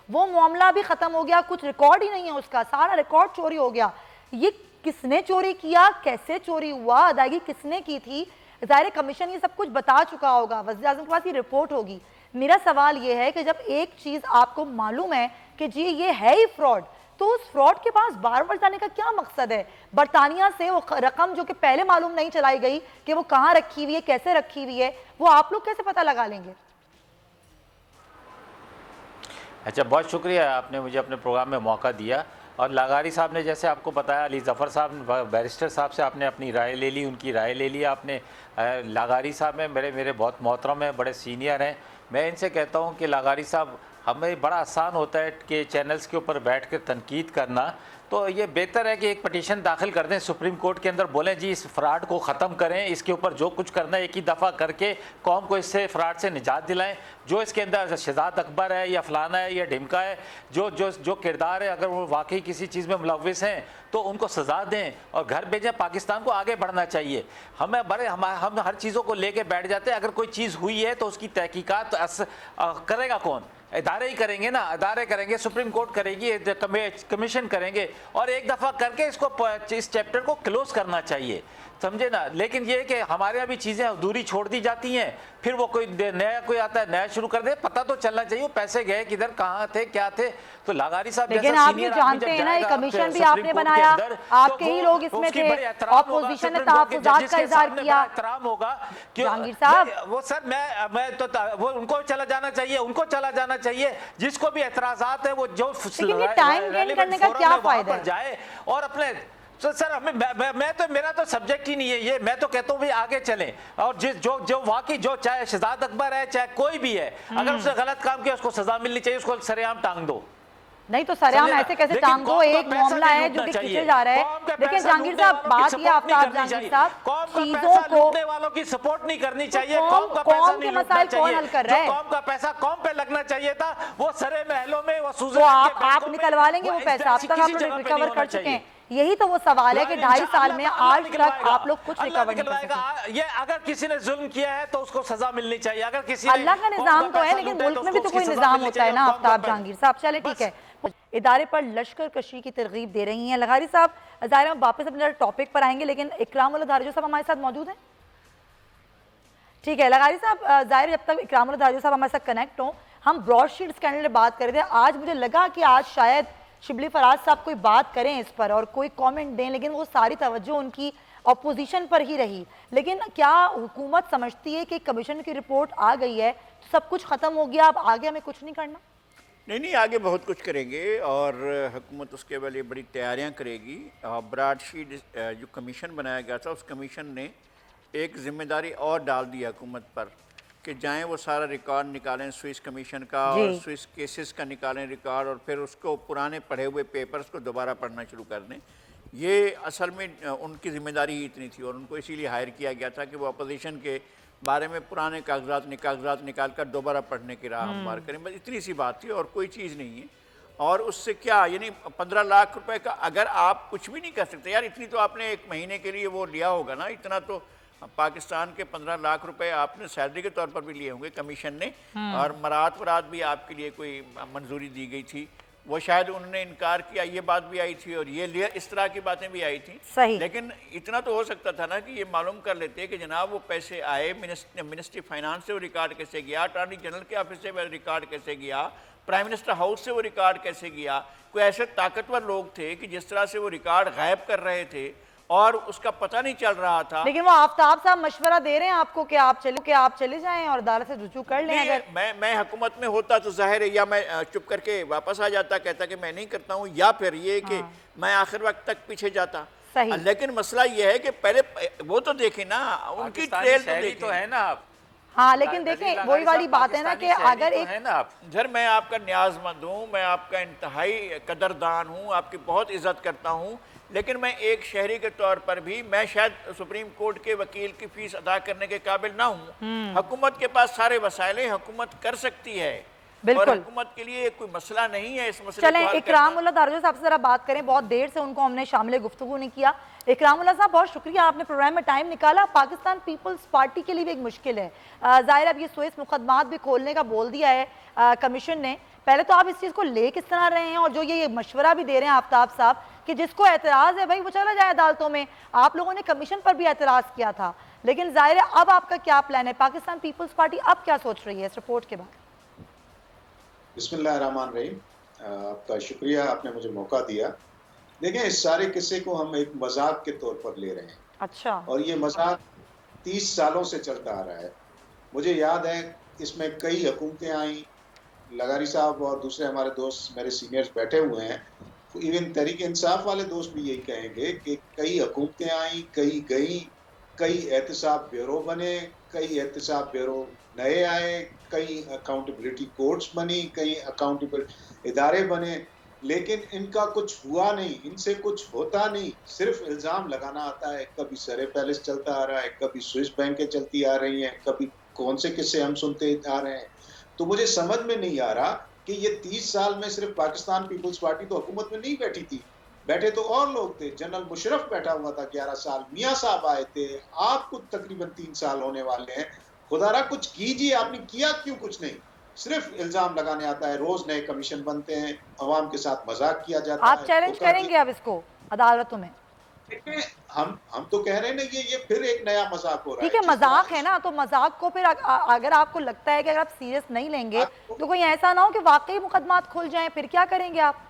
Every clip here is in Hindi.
वो मामला भी खत्म हो गया, कुछ रिकॉर्ड ही नहीं है उसका, सारा रिकॉर्ड चोरी हो गया। ये किसने चोरी किया, कैसे चोरी हुआ, अदायगी किसने की थी, ज़ाहिर कमीशन ये सब कुछ बता चुका होगा, वज़ीर आज़म के पास ये रिपोर्ट होगी। मेरा सवाल ये है कि जब एक चीज़ आपको मालूम है कि जी ये है ही फ्रॉड, तो उस फ्रॉड के पास बार बार जाने का क्या मकसद है? बरतानिया से वो रकम जो कि पहले मालूम नहीं चलाई गई कि वो कहाँ रखी हुई है, कैसे रखी हुई है, वो आप लोग कैसे पता लगा लेंगे? अच्छा, बहुत शुक्रिया, आपने मुझे अपने प्रोग्राम में मौका दिया। और लगारी साहब ने जैसे आपको बताया, अली ज़फ़र साहब बैरिस्टर साहब से आपने अपनी राय ले ली, उनकी राय ले ली आपने। लगारी साहब में मेरे बहुत मोहतरम हैं, बड़े सीनियर हैं। मैं इनसे कहता हूँ कि लगारी साहब, हमें बड़ा आसान होता है कि चैनल्स के ऊपर बैठ कर तनकीद करना, तो ये बेहतर है कि एक पटिशन दाखिल कर दें सुप्रीम कोर्ट के अंदर, बोलें जी इस फ्रॉड को ख़त्म करें, इसके ऊपर जो कुछ करना है एक ही दफ़ा करके कौम को इससे फ्रॉड से निजात दिलाएं। जो इसके अंदर शहजाद अकबर है या फलाना है या ढिमका है, जो जो जो किरदार है, अगर वो वाकई किसी चीज़ में मुलविस हैं तो उनको सज़ा दें और घर भेजें। पाकिस्तान को आगे बढ़ना चाहिए। हम हर चीज़ों को लेके बैठ जाते हैं। अगर कोई चीज़ हुई है तो उसकी तहकीकात करेगा कौन? इदारे ही करेंगे ना, इदारे करेंगे, सुप्रीम कोर्ट करेगी, कमीशन करेंगे, और एक दफ़ा करके इस चैप्टर को क्लोज करना चाहिए, समझे ना। लेकिन ये कि हमारे यहाँ भी चीज़ें अधूरी छोड़ दी जाती हैं, फिर वो कोई नया कोई आता है, नया शुरू कर दे। पता तो चलना चाहिए वो पैसे गए किधर, कहाँ थे, क्या थे। तो लगारी साहब, लेकिन आप ये जानते हैं ना, ये कमीशन भी आपने बनाया, आपके ही लोग इसमें थे, ऑपोजिशन ने तहफ़्फ़ुज़ात का इज़हार किया। एहतराम होगा जहांगीर साहब, वो सर मैं तो वो उनको चला जाना चाहिए, उनको चला जाना चाहिए। जिसको भी एतराज़ात है वो जो टाइम गेन करने का क्या फायदा है जाए और अपने। तो सर मैं तो, मेरा तो सब्जेक्ट ही नहीं है ये। मैं तो कहता हूँ भाई आगे चलें, और जो वाकई जो, चाहे शहजाद अकबर है चाहे कोई भी है, अगर उसने गलत काम किया उसको सजा मिलनी चाहिए, उसको सरेआम टांग दो। नहीं तो सरेआम ऐसे कैसे टांग दो? एक मामला है जो कि खींचे जा रहा है। लेकिन जहांगीर साहब, बात ये आफ्ताब जहांगीर साहब, चीजों को लूटने वालों की सपोर्ट नहीं करनी चाहिए। कौम का पैसा नहीं लूटना चाहिए। जो कौम का पैसा कौम पे लगना चाहिए था वो सरे महलों में, वो सूजे, आप निकलवा लेंगे वो पैसा, अब तक आप लोग रिकवर कर चुके हैं। यही तो वो सवाल है कि 2.5 साल में आज तक आप लोग कुछ रिकवर नहीं कर सके। ये अगर किसी ने जुल्म किया है तो उसको सजा मिलनी चाहिए। अगर किसी अल्लाह का निजाम तो है, लेकिन मुल्क में भी तो कोई निजाम होता है ना आफ्ताब जहांगीर साहब। चले ठीक है, इदारे पर लश्कर कशी की तरगीब दे रही हैं लगारी साहब। ज़ाहिर हम वापस अपने टॉपिक पर आएंगे, लेकिन इकरामुल धारियो साहब हमारे साथ मौजूद हैं। ठीक है लगारी साहब, ज़ाहिर जब तक इकरामुल धारियो साहब हमारे साथ कनेक्ट हों, हम ब्रॉडशीट स्कैंडल पर बात कर रहे थे। आज मुझे लगा कि आज शायद शिबली फराज साहब कोई बात करें इस पर और कोई कमेंट दें, लेकिन वो सारी तवज्जो उनकी अपोजिशन पर ही रही। लेकिन क्या हुकूमत समझती है कि कमीशन की रिपोर्ट आ गई है तो सब कुछ ख़त्म हो गया, अब आगे हमें कुछ नहीं करना? नहीं, आगे बहुत कुछ करेंगे और हुकूमत उसके लिए बड़ी तैयारियां करेगी। ब्रॉडशीट जो कमीशन बनाया गया था, उस कमीशन ने एक जिम्मेदारी और डाल दी हुकूमत पर कि जाएं वो सारा रिकॉर्ड निकालें स्विस कमीशन का और स्विस केसेस का निकालें रिकॉर्ड, और फिर उसको पुराने पढ़े हुए पेपर्स को दोबारा पढ़ना शुरू कर दें। ये असल में उनकी ज़िम्मेदारी ही इतनी थी और उनको इसीलिए हायर किया गया था कि वो अपोजिशन के बारे में पुराने कागजात निकाल कर दोबारा पढ़ने की राह हमवार करें। बस इतनी सी बात थी और कोई चीज़ नहीं है। और उससे क्या, यानी 15 लाख रुपए का अगर आप कुछ भी नहीं कर सकते यार, इतनी तो आपने एक महीने के लिए वो लिया होगा ना, इतना तो पाकिस्तान के 15 लाख रुपए आपने सैलरी के तौर पर भी लिए होंगे कमीशन ने, और मरात भी आपके लिए कोई मंजूरी दी गई थी, वो शायद उन्होंने इनकार किया, ये बात भी आई थी और ये इस तरह की बातें भी आई थी। सही। लेकिन इतना तो हो सकता था ना कि ये मालूम कर लेते कि जनाब वो पैसे आए मिनिस्ट्री फाइनेंस से वो रिकॉर्ड कैसे गया, अटॉर्नी जनरल के ऑफिस से वो रिकॉर्ड कैसे गया, प्राइम मिनिस्टर हाउस से वो रिकॉर्ड कैसे गया। कोई ऐसे ताकतवर लोग थे कि जिस तरह से वो रिकॉर्ड गायब कर रहे थे और उसका पता नहीं चल रहा था। लेकिन वो आफ्ताब साहब मशवरा दे रहे हैं आपको कि आप चले जाएं और अदालत से रुजू कर लें। अगर मैं हुकूमत में होता तो जाहिर है या मैं चुप करके वापस आ जाता, कहता कि मैं नहीं करता हूँ, या फिर ये कि मैं आखिर वक्त तक पीछे जाता। लेकिन मसला ये है कि पहले वो तो देखें ना, उनकी ट्रेल तो है ना आप। हाँ, लेकिन देखें वही वाली बात है ना कि अगर एक है ना आप, सर मैं आपका न्याजमंद हूँ, मैं आपका इंतहाई कदरदान हूँ, आपकी बहुत इज्जत करता हूँ, लेकिन मैं एक शहरी के तौर पर भी मैं शायद सुप्रीम कोर्ट के वकील की फीस अदा करने के काबिल ना हूँ। हुकूमत के पास सारे वसाइल हैं, हुकूमत कर सकती है और हुकूमत के लिए कोई मसला नहीं है। इस मसले चलें इकरामुल्लाह धारियो साहब से जरा बात करें, बहुत देर से उनको हमने शामिल गुफ्तगू नहीं किया। इकरामुल्लाह साहब बहुत शुक्रिया, आपने प्रोग्राम में टाइम निकाला। पाकिस्तान पीपल्स पार्टी के लिए भी एक मुश्किल है, ज़ाहिर अब ये सुएज मुकदमात भी खोलने का बोल दिया है कमीशन ने, पहले तो आप इस चीज़ को ले किस तरह रहे हैं, और जो ये मशवरा भी दे रहे हैं आफ्ताब साहब कि जिसको एतराज़ है भाई वो चला जाए अदालतों में। आप लोगों ने कमीशन पर भी एतराज़ किया था, लेकिन जाहिर है अब आपका क्या प्लान है? पाकिस्तान पीपल्स पार्टी अब क्या सोच रही है इस रिपोर्ट के बाद? बिस्मिल्लाहिर्रहमानिर्रहीम। आपका शुक्रिया, आपने मुझे मौका दिया। देखें, इस सारे किस्से को हम एक मजाक के तौर पर ले रहे हैं। अच्छा। और ये मजाक 30 सालों से चलता आ रहा है। मुझे याद है इसमें कई हुकूमतें आई, लगारी साहब और दूसरे हमारे दोस्त, मेरे सीनियर्स बैठे हुए हैं, इवन तहरीक इंसाफ वाले दोस्त भी यही कहेंगे कि कई हुकूमतें आई, कई गई, कई एहतसाब ब्यूरो बने, कई एहतसाब ब्यूरो नए आए, कई अकाउंटेबिलिटी कोर्ट्स बनी, कई अकाउंटेबल इदारे बने, लेकिन इनका कुछ हुआ नहीं, इनसे कुछ होता नहीं, सिर्फ इल्ज़ाम लगाना आता है। कभी सरे पैलेस चलता आ रहा है, कभी स्विस बैंकें चलती आ रही हैं, कभी कौन से किस्से हम सुनते आ रहे हैं। तो मुझे समझ में नहीं आ रहा कि ये 30 साल में सिर्फ पाकिस्तान पीपल्स पार्टी तो हुकूमत में नहीं बैठी थी, बैठे तो और लोग थे। जनरल मुशर्रफ बैठा हुआ था 11 साल, मियाँ साहब आए थे, आपको तकरीबन 3 साल होने वाले हैं। खुदारा कुछ कीजिए, आपने किया क्यों कुछ नहीं? सिर्फ इल्जाम लगाने आता है, रोज नए कमीशन बनते हैं, अवाम के साथ मजाक किया जाता है। आप चैलेंज करेंगे अब इसको अदालतों में? हम तो कह रहे हैं ना, ये फिर एक नया मजाक हो रहा है। ठीक है, मजाक है ना, तो मजाक को फिर अगर आपको लगता है कि अगर आप सीरियस नहीं लेंगे तो कोई ऐसा ना हो कि वाकई मुकदमात खुल जाएं, फिर क्या करेंगे आप?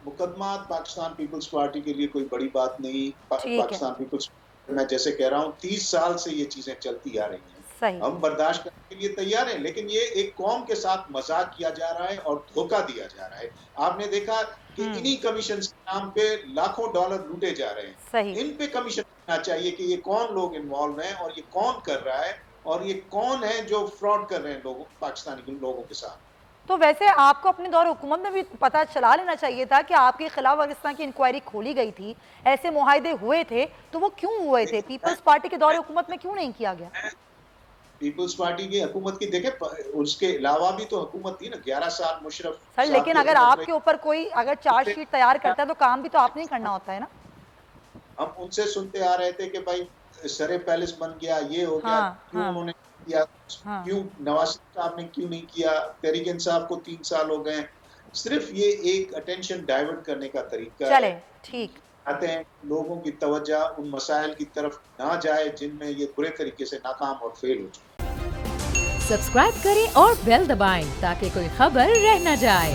मुकदमात पाकिस्तान पीपल्स पार्टी के लिए कोई बड़ी बात नहीं। ठीक है। पाकिस्तान पीपल्स, मैं जैसे कह रहा हूँ, 30 साल से ये चीजें चलती आ रही हैं, सही। हम बर्दाश्त करने के लिए तैयार हैं, लेकिन ये एक कौम के साथ मजाक किया जा रहा है और धोखा दिया जा रहा है। आपने देखा कि इन्हीं कमीशन के नाम पे लाखों डॉलर लूटे जा रहे हैं। सही। इन पे कमीशन होना चाहिए कि ये कौन लोग इन्वॉल्व हैं और ये कौन कर रहा है और ये कौन है जो फ्रॉड कर रहे हैं लोगों, पाकिस्तानी लोगों के साथ। तो वैसे आपको अपने दौर हुकूमत में भी पता चला लेना चाहिए था कि आपके खिलाफ अगर इस तरह की इंक्वायरी खोली गई थी, ऐसे मुआहदे हुए थे, तो वो क्यों हुए थे? पीपल्स पार्टी के दौर हुकूमत में क्यों नहीं किया गया? पीपल्स पार्टी की हुकूमत की देखे, उसके अलावा भी तो हुकूमत थी ना, 11 साल मुशर्रफ सर, लेकिन अगर आपके ऊपर कोई अगर चार्जशीट तैयार करता है तो काम भी तो आपने ही करना होता है ना। हम उनसे सुनते आ रहे थे कि भाई सरे पैलेस बन गया, ये हो गया, क्यों उन्होंने किया, क्यों नवाज साहब ने क्यों नहीं किया, तहरीक इंसाफ को 3 साल हो गए। सिर्फ ये एक अटेंशन डाइवर्ट करने का तरीका चले, है। ठीक। आते हैं लोगों की तवज्जो उन मसाइल की तरफ ना जाए जिनमें ये बुरे तरीके से नाकाम और फेल हो चुके। सब्सक्राइब करें और बेल दबाएं ताकि कोई खबर रह न जाए।